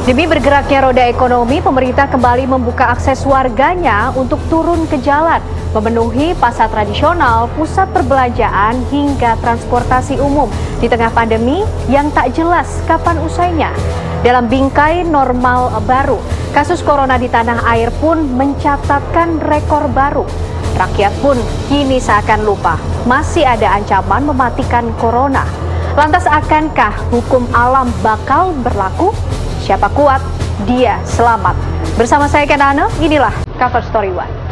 Demi bergeraknya roda ekonomi, pemerintah kembali membuka akses warganya untuk turun ke jalan, memenuhi pasar tradisional, pusat perbelanjaan, hingga transportasi umum di tengah pandemi yang tak jelas kapan usainya. Dalam bingkai normal baru, kasus corona di tanah air pun mencatatkan rekor baru. Rakyat pun kini seakan lupa, masih ada ancaman mematikan corona. Lantas akankah hukum alam bakal berlaku? Siapa kuat, dia selamat. Bersama saya Kanano, inilah Cover Story One.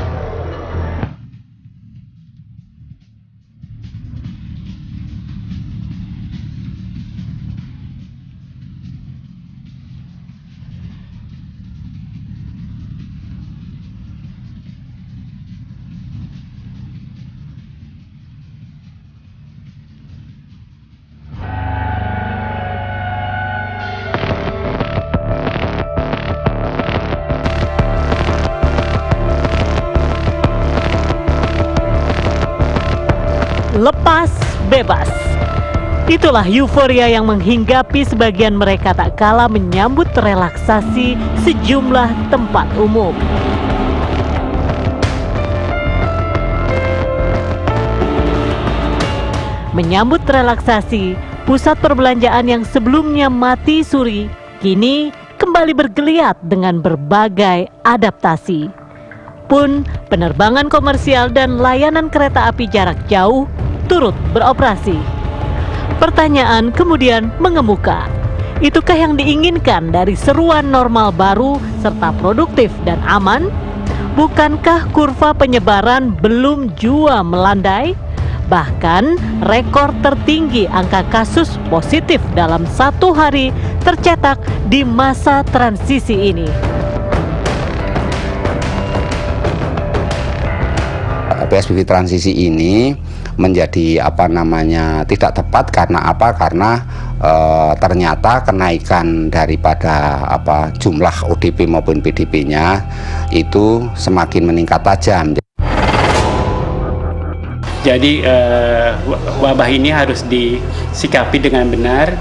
Lepas bebas. Itulah euforia yang menghinggapi sebagian mereka tak kalah menyambut relaksasi sejumlah tempat umum. Menyambut relaksasi, pusat perbelanjaan yang sebelumnya mati suri kini kembali bergeliat dengan berbagai adaptasi. Pun penerbangan komersial dan layanan kereta api jarak jauh turut beroperasi. Pertanyaan kemudian mengemuka, itukah yang diinginkan dari seruan normal baru serta produktif dan aman? Bukankah kurva penyebaran belum jua melandai? Bahkan rekor tertinggi angka kasus positif dalam satu hari tercetak di masa transisi ini. PSBB transisi ini menjadi tidak tepat karena ternyata kenaikan daripada jumlah ODP maupun PDP-nya itu semakin meningkat tajam. Jadi wabah ini harus disikapi dengan benar,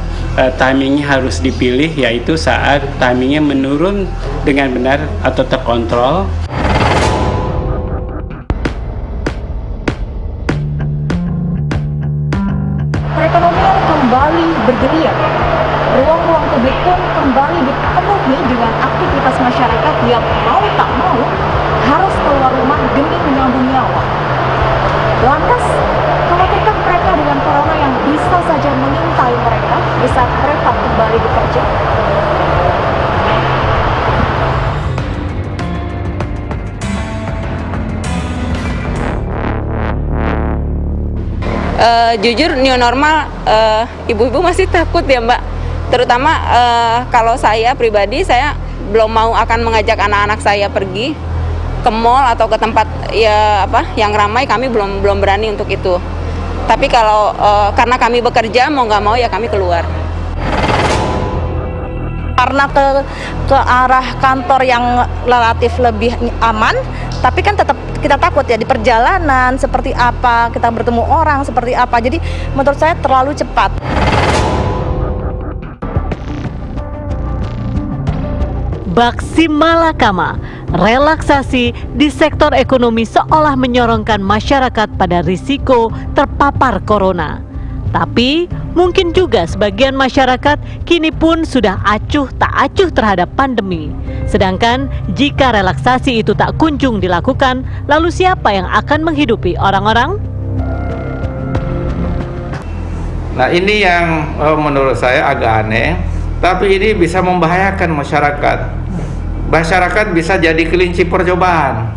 timingnya harus dipilih, yaitu saat timingnya menurun dengan benar atau terkontrol. Perekonomian kembali bergeliat. Ruang-ruang publik pun kembali dipenuhi dengan aktivitas masyarakat yang mau tak mau harus keluar rumah demi menyambung nyawa. Lantas, khawatirkah mereka dengan corona yang bisa saja mengintai mereka di saat mereka kembali bekerja? Jujur new normal, ibu-ibu masih takut ya Mbak. Terutama kalau saya pribadi, saya belum mau akan mengajak anak-anak saya pergi ke mall atau ke tempat yang ramai. Kami belum berani untuk itu. Tapi kalau karena kami bekerja, mau nggak mau ya kami keluar. Karena ke arah kantor yang relatif lebih aman, tapi kan tetap kita takut ya di perjalanan seperti apa, kita bertemu orang seperti apa. Jadi menurut saya terlalu cepat. Baksi malakama, relaksasi di sektor ekonomi seolah menyorongkan masyarakat pada risiko terpapar corona. Tapi mungkin juga sebagian masyarakat kini pun sudah acuh tak acuh terhadap pandemi. Sedangkan jika relaksasi itu tak kunjung dilakukan, lalu siapa yang akan menghidupi orang-orang? Nah, ini yang menurut saya agak aneh, tapi ini bisa membahayakan masyarakat. Masyarakat bisa jadi kelinci percobaan.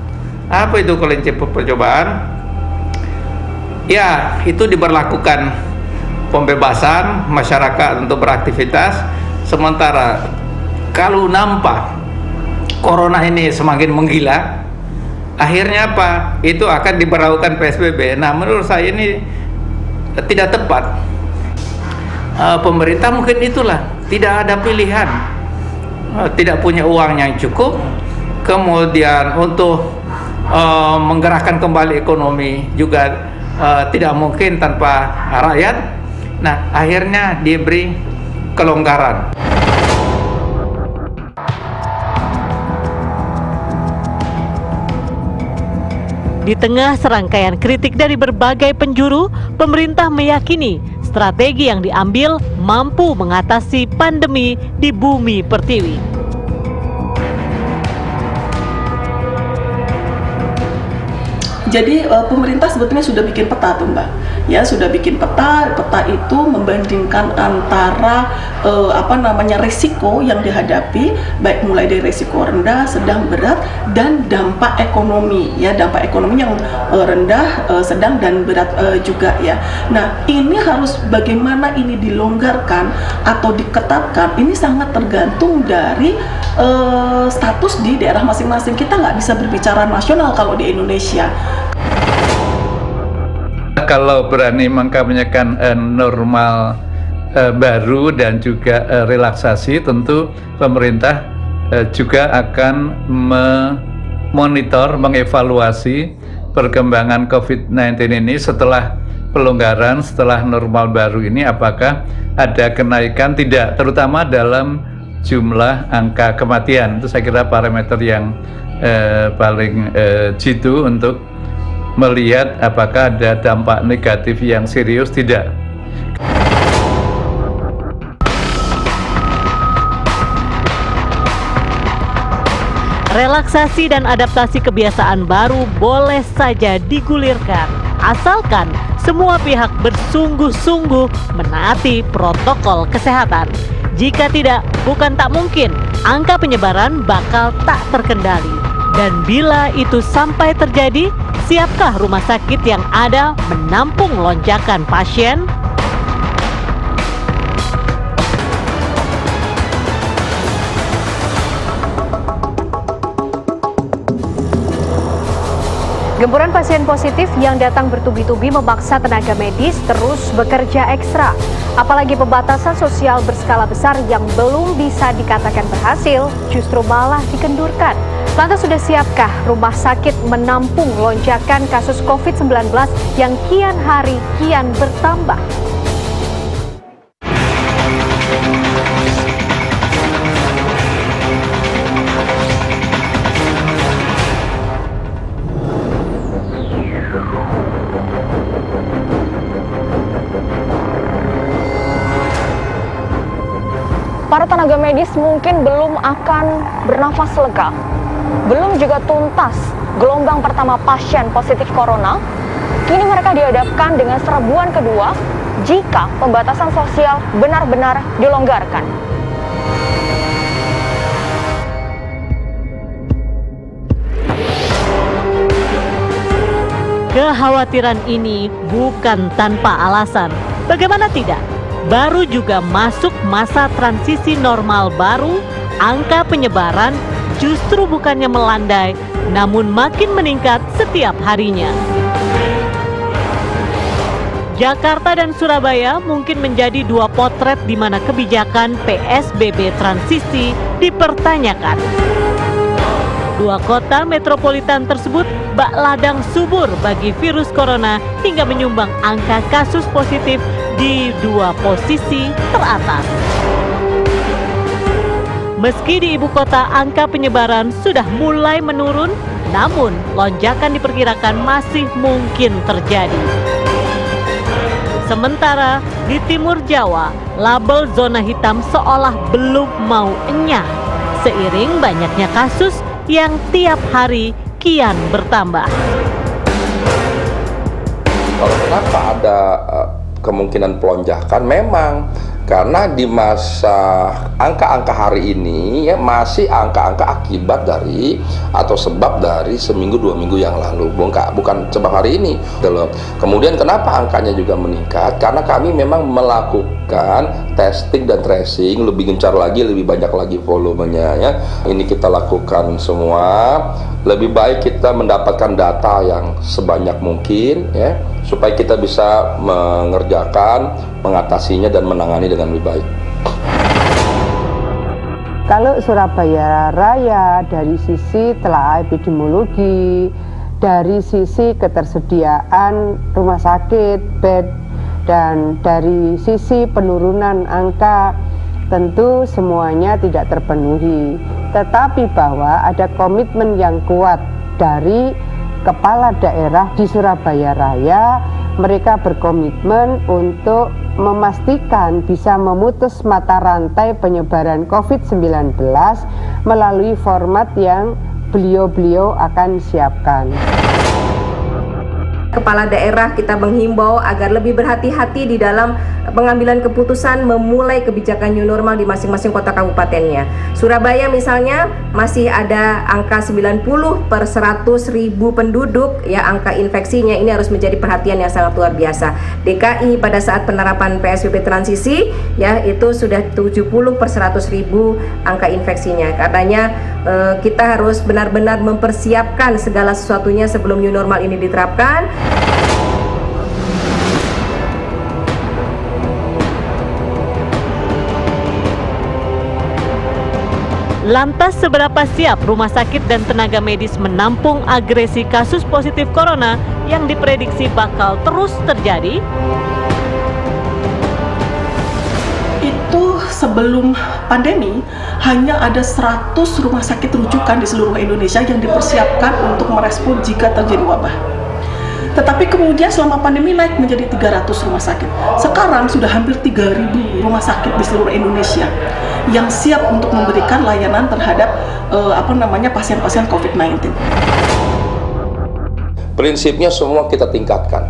Apa itu kelinci percobaan? Ya, itu diberlakukan pembebasan masyarakat untuk beraktivitas, sementara kalau nampak corona ini semakin menggila, akhirnya apa? Itu akan diberlakukan PSBB. Nah, menurut saya ini tidak tepat. Pemerintah mungkin itulah tidak ada pilihan, tidak punya uang yang cukup, kemudian untuk menggerakkan kembali ekonomi juga tidak mungkin tanpa rakyat. Nah, akhirnya diberi kelonggaran. Di tengah serangkaian kritik dari berbagai penjuru, pemerintah meyakini strategi yang diambil mampu mengatasi pandemi di bumi pertiwi. Jadi pemerintah sebetulnya sudah bikin peta tuh Mbak, ya sudah bikin peta. Peta itu membandingkan antara risiko yang dihadapi, baik mulai dari risiko rendah, sedang, berat, dan dampak ekonomi, ya dampak ekonomi yang rendah, sedang, dan berat juga ya. Nah ini harus bagaimana ini dilonggarkan atau diketatkan, ini sangat tergantung dari status di daerah masing-masing. Kita nggak bisa berbicara nasional kalau di Indonesia. Kalau berani mengkampanyekan normal baru dan juga relaksasi, tentu pemerintah juga akan memonitor, mengevaluasi perkembangan COVID-19 ini setelah pelonggaran, setelah normal baru ini, apakah ada kenaikan tidak, terutama dalam jumlah angka kematian. Itu saya kira parameter yang paling jitu untuk melihat apakah ada dampak negatif yang serius tidak. Relaksasi dan adaptasi kebiasaan baru boleh saja digulirkan, asalkan semua pihak bersungguh-sungguh menaati protokol kesehatan. Jika tidak, bukan tak mungkin angka penyebaran bakal tak terkendali. Dan bila itu sampai terjadi, siapkah rumah sakit yang ada menampung lonjakan pasien? Gempuran pasien positif yang datang bertubi-tubi memaksa tenaga medis terus bekerja ekstra. Apalagi pembatasan sosial berskala besar yang belum bisa dikatakan berhasil, justru malah dikendurkan. Lantas sudah siapkah rumah sakit menampung lonjakan kasus COVID-19 yang kian hari kian bertambah? Para tenaga medis mungkin belum akan bernafas lega, belum juga tuntas gelombang pertama pasien positif corona. Kini mereka dihadapkan dengan serbuan kedua jika pembatasan sosial benar-benar dilonggarkan. Kekhawatiran ini bukan tanpa alasan. Bagaimana tidak? Baru juga masuk masa transisi normal baru, angka penyebaran justru bukannya melandai, namun makin meningkat setiap harinya. Jakarta dan Surabaya mungkin menjadi dua potret di mana kebijakan PSBB transisi dipertanyakan. Dua kota metropolitan tersebut bak ladang subur bagi virus corona hingga menyumbang angka kasus positif di dua posisi teratas. Meski di ibu kota angka penyebaran sudah mulai menurun, namun lonjakan diperkirakan masih mungkin terjadi. Sementara di Timur Jawa, label zona hitam seolah belum mau enyah, seiring banyaknya kasus yang tiap hari kian bertambah. Kalau kenapa ada kemungkinan pelonjakan, memang karena di masa angka-angka hari ini ya masih angka-angka akibat dari atau sebab dari seminggu 2 minggu yang lalu, bukan sebab hari ini. Kemudian kenapa angkanya juga meningkat? Karena kami memang melakukan testing dan tracing lebih gencar lagi, lebih banyak lagi volumenya ya. Ini kita lakukan semua. Lebih baik kita mendapatkan data yang sebanyak mungkin ya, supaya kita bisa mengerjakan, mengatasinya dan menangani dengan lebih baik. Kalau Surabaya Raya dari sisi telah epidemiologi, dari sisi ketersediaan rumah sakit, bed, dan dari sisi penurunan angka, tentu semuanya tidak terpenuhi. Tetapi bahwa ada komitmen yang kuat dari kepala daerah di Surabaya Raya, mereka berkomitmen untuk memastikan bisa memutus mata rantai penyebaran COVID-19 melalui format yang beliau-beliau akan siapkan. Kepala daerah kita menghimbau agar lebih berhati-hati di dalam pengambilan keputusan memulai kebijakan new normal di masing-masing kota kabupatennya. Surabaya misalnya masih ada angka 90 per 100.000 penduduk, ya, angka infeksinya ini harus menjadi perhatian yang sangat luar biasa. DKI pada saat penerapan PSBB transisi, ya, itu sudah 70 per 100.000 angka infeksinya. Karenanya kita harus benar-benar mempersiapkan segala sesuatunya sebelum new normal ini diterapkan. Lantas seberapa siap rumah sakit dan tenaga medis menampung agresi kasus positif corona yang diprediksi bakal terus terjadi? Itu sebelum pandemi hanya ada 100 rumah sakit rujukan di seluruh Indonesia yang dipersiapkan untuk merespon jika terjadi wabah. Tetapi kemudian selama pandemi naik menjadi 300 rumah sakit. Sekarang sudah hampir 3.000 rumah sakit di seluruh Indonesia yang siap untuk memberikan layanan terhadap pasien-pasien COVID-19. Prinsipnya semua kita tingkatkan.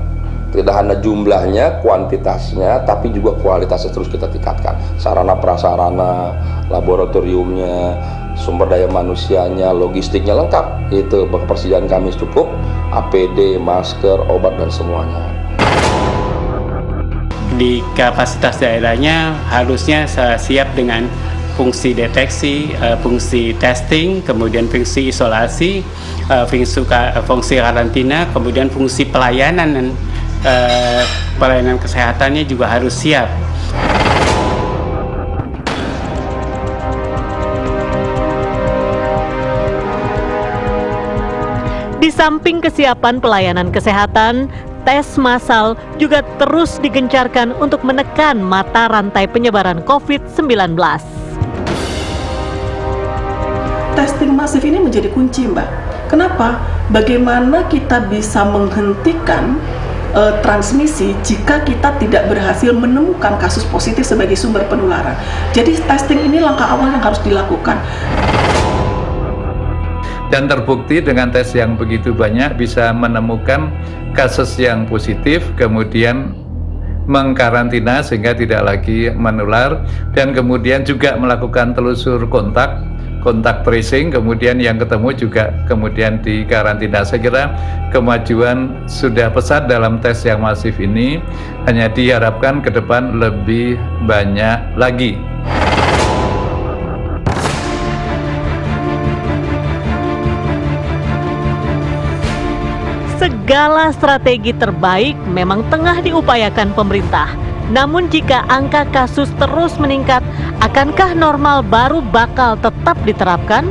Tidak hanya jumlahnya, kuantitasnya, tapi juga kualitasnya terus kita tingkatkan. Sarana prasarana, laboratoriumnya, sumber daya manusianya, logistiknya lengkap. Itu ketersediaan kami cukup, APD, masker, obat, dan semuanya. Di kapasitas daerahnya harusnya siap dengan fungsi deteksi, fungsi testing, kemudian fungsi isolasi, fungsi karantina, kemudian fungsi pelayanan kesehatannya juga harus siap. Di samping kesiapan pelayanan kesehatan, tes massal juga terus digencarkan untuk menekan mata rantai penyebaran COVID-19. Testing masif ini menjadi kunci, Mbak. Kenapa? Bagaimana kita bisa menghentikan transmisi jika kita tidak berhasil menemukan kasus positif sebagai sumber penularan. Jadi testing ini langkah awal yang harus dilakukan. Dan terbukti dengan tes yang begitu banyak bisa menemukan kasus yang positif, kemudian mengkarantina sehingga tidak lagi menular, dan kemudian juga melakukan telusur kontak tracing, kemudian yang ketemu juga kemudian dikarantina. Saya kira kemajuan sudah pesat dalam tes yang masif ini, hanya diharapkan ke depan lebih banyak lagi. Segala strategi terbaik memang tengah diupayakan pemerintah. Namun jika angka kasus terus meningkat, akankah normal baru bakal tetap diterapkan?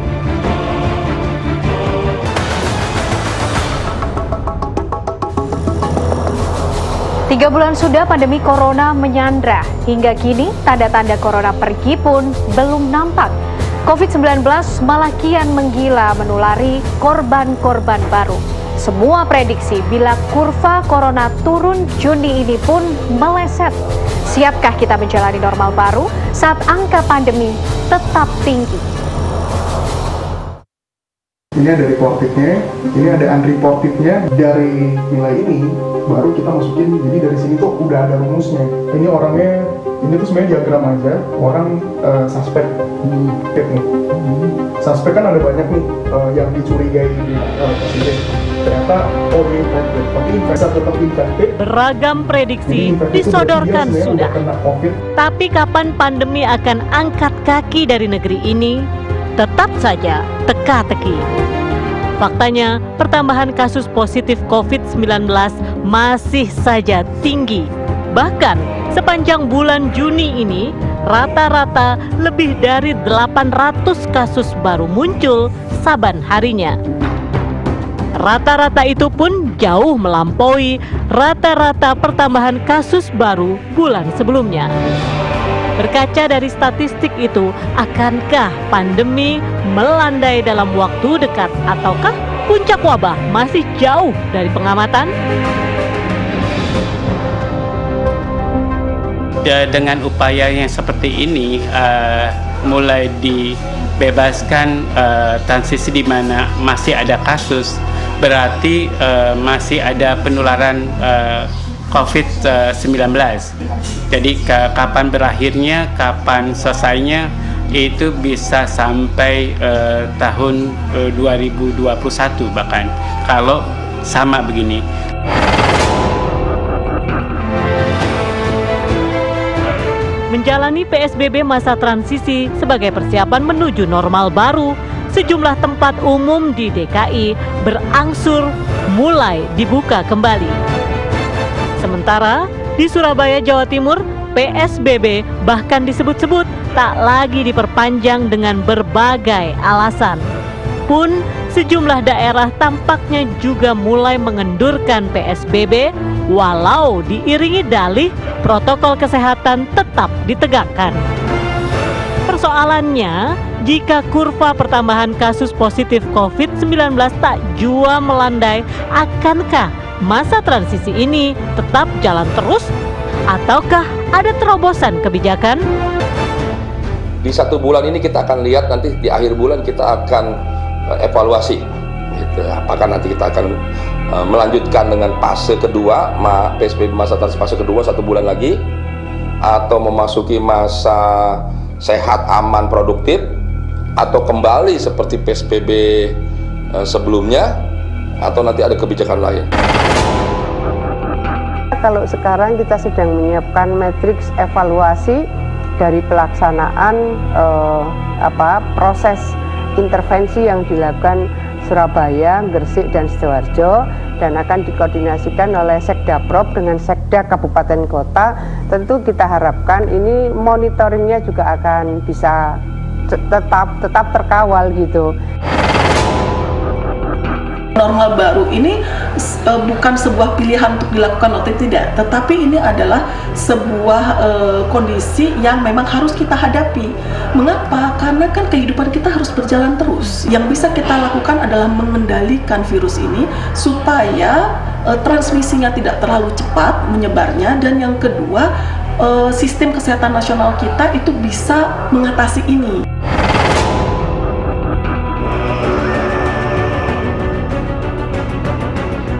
Tiga bulan sudah pandemi corona menyandra. Hingga kini tanda-tanda corona pergi pun belum nampak. COVID-19 malah kian menggila menulari korban-korban baru. Semua prediksi bila kurva corona turun Juni ini pun meleset. Siapkah kita menjalani normal baru saat angka pandemi tetap tinggi? Ini ada reportednya, ini ada unreportednya. Dari nilai ini baru kita masukin, jadi dari sini tuh udah ada rumusnya. Ini orangnya, ini tuh sebenarnya diagram aja, orang suspek nih. Suspek kan ada banyak nih yang dicurigai positif. Ternyata tetap infektif. Beragam prediksi disodorkan sudah. Tapi kapan pandemi akan angkat kaki dari negeri ini? Tetap saja teka-teki. Faktanya, pertambahan kasus positif COVID-19 masih saja tinggi. Bahkan sepanjang bulan Juni ini, rata-rata lebih dari 800 kasus baru muncul saban harinya. Rata-rata itu pun jauh melampaui rata-rata pertambahan kasus baru bulan sebelumnya. Berkaca dari statistik itu, akankah pandemi melandai dalam waktu dekat ataukah puncak wabah masih jauh dari pengamatan? Dengan upaya yang seperti ini, mulai dibebaskan transisi di mana masih ada kasus, berarti masih ada penularan COVID-19. Jadi kapan berakhirnya, kapan selesainya, itu bisa sampai tahun 2021 bahkan, kalau sama begini. Menjalani PSBB masa transisi sebagai persiapan menuju normal baru, sejumlah tempat umum di DKI berangsur mulai dibuka kembali. Sementara di Surabaya, Jawa Timur, PSBB bahkan disebut-sebut tak lagi diperpanjang dengan berbagai alasan. Pun sejumlah daerah tampaknya juga mulai mengendurkan PSBB walau diiringi dalih protokol kesehatan tetap ditegakkan. Persoalannya, jika kurva pertambahan kasus positif COVID-19 tak jua melandai, akankah masa transisi ini tetap jalan terus? Ataukah ada terobosan kebijakan? Di 1 bulan ini kita akan lihat, nanti di akhir bulan kita akan evaluasi. Gitu. Apakah nanti kita akan melanjutkan dengan fase kedua, PSBB masa transisi fase kedua 1 bulan lagi, atau memasuki masa sehat, aman, produktif, atau kembali seperti PSBB sebelumnya, atau nanti ada kebijakan lain. Kalau sekarang kita sedang menyiapkan matriks evaluasi dari pelaksanaan proses intervensi yang dilakukan Surabaya, Gresik, dan Sidoarjo, dan akan dikoordinasikan oleh Sekdaprop dengan Sekda Kabupaten Kota. Tentu kita harapkan ini monitoringnya juga akan bisa tetap terkawal gitu. Normal baru ini bukan sebuah pilihan untuk dilakukan atau tidak, tetapi ini adalah sebuah kondisi yang memang harus kita hadapi. Mengapa? Karena kan kehidupan kita harus berjalan terus. Yang bisa kita lakukan adalah mengendalikan virus ini supaya transmisinya tidak terlalu cepat menyebarnya, dan yang kedua, sistem kesehatan nasional kita itu bisa mengatasi ini.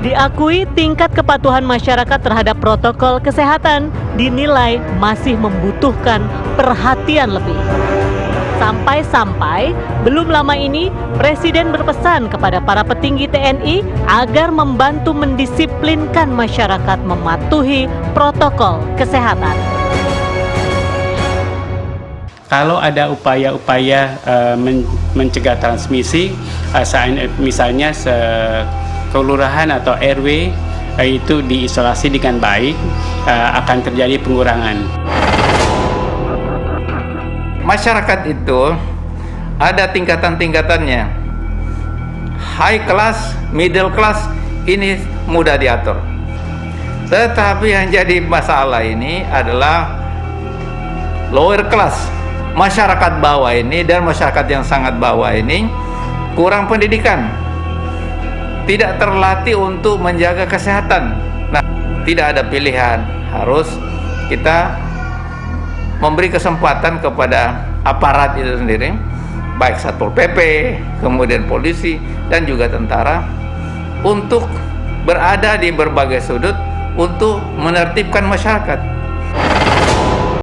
Diakui tingkat kepatuhan masyarakat terhadap protokol kesehatan dinilai masih membutuhkan perhatian lebih. Sampai-sampai belum lama ini Presiden berpesan kepada para petinggi TNI agar membantu mendisiplinkan masyarakat mematuhi protokol kesehatan. Kalau ada upaya-upaya mencegah transmisi, misalnya kelurahan atau RW itu diisolasi dengan baik, akan terjadi pengurangan. Masyarakat itu ada tingkatan-tingkatannya. High class, middle class, ini mudah diatur. Tetapi yang jadi masalah ini adalah lower class. Masyarakat bawah ini dan masyarakat yang sangat bawah ini kurang pendidikan, tidak terlatih untuk menjaga kesehatan. Nah, tidak ada pilihan, harus kita memberi kesempatan kepada aparat itu sendiri, baik Satpol PP, kemudian polisi, dan juga tentara, untuk berada di berbagai sudut untuk menertibkan masyarakat.